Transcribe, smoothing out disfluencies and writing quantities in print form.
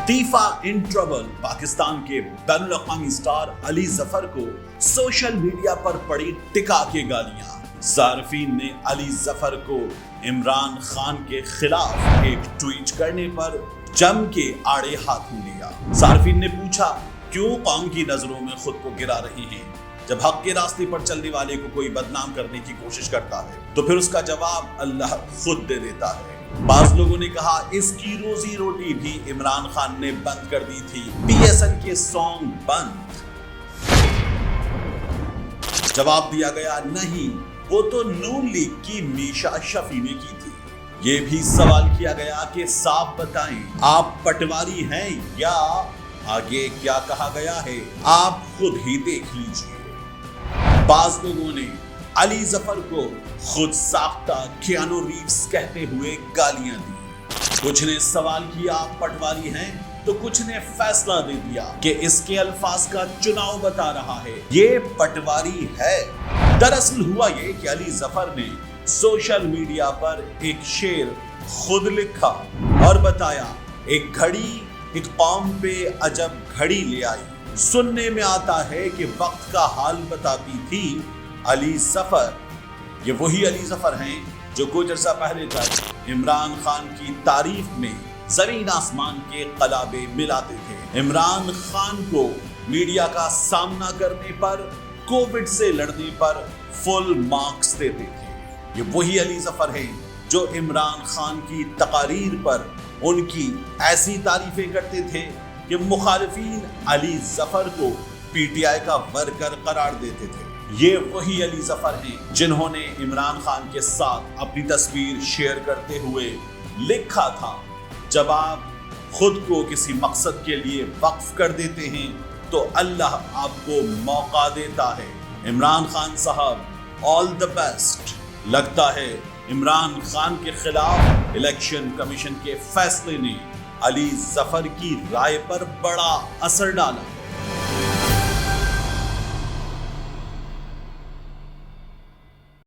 लतीफा इन trouble. Pakistan के बैनुल अक़वामी स्टार अली ज़फ़र को सोशल मीडिया पर पड़ी टिका के गालियां। सार्फिन ने अली ज़फ़र को इमरान खान के खिलाफ एक ट्वीट करने पर जम के आड़े हाथों लिया। सार्फिन ने पूछा, क्यों कौम की नजरों में खुद को गिरा रही हैं? जब हक के रास्ते पर चलने वाले को कोई बदनाम करने की कोशिश करता है तो फिर उसका जवाब अल्लाह खुद दे देता है। बाज लोगों ने कहा इसकी रोजी रोटी भी इमरान खान ने बंद कर दी थी, PSN के सॉन्ग बंद। जवाब दिया गया, नहीं, वो तो नून लीग की मीशा शफी ने की थी। ये भी सवाल किया गया कि साफ बताएं, आप पटवारी हैं या आगे क्या कहा गया है आप खुद ही देख लीजिए। बाज लोगों ने अली ज़फ़र को खुद साख्ता कियानो रीव्स कहते हुए गालियां दी। कुछ ने सवाल किया आप पटवारी हैं, तो कुछ ने फैसला दे दिया कि इसके अल्फाज का चुनाव बता रहा है, ये पटवारी है। दरअसल हुआ ये कि अली ज़फ़र ने सोशल मीडिया पर एक शेर खुद लिखा और बताया, एक घड़ी एक कौम पे अजब घड़ी ले आई। सुनने में आता है कि वक्त का हाल बताती थी अली ज़फ़र। ये वही अली ज़फ़र हैं जो कुछ अर्सा पहले तक इमरान खान की तारीफ में जमीन आसमान के कलाबे मिलाते थे। इमरान खान को मीडिया का सामना करने पर, कोविड से लड़ने पर फुल मार्क्स देते थे। ये वही अली ज़फ़र हैं जो इमरान खान की तकारीर पर उनकी ऐसी तारीफें करते थे कि मुखालिफीन अली ज़फ़र को PTI का वर्कर करार देते थे। ये वही अली ज़फ़र हैं जिन्होंने इमरान खान के साथ अपनी तस्वीर शेयर करते हुए लिखा था, जब आप खुद को किसी मकसद के लिए वक्फ कर देते हैं तो अल्लाह आपको मौका देता है। इमरान खान साहब, ऑल द बेस्ट। लगता है इमरान खान के खिलाफ इलेक्शन कमीशन के फैसले ने अली ज़फ़र की राय पर बड़ा असर डाला।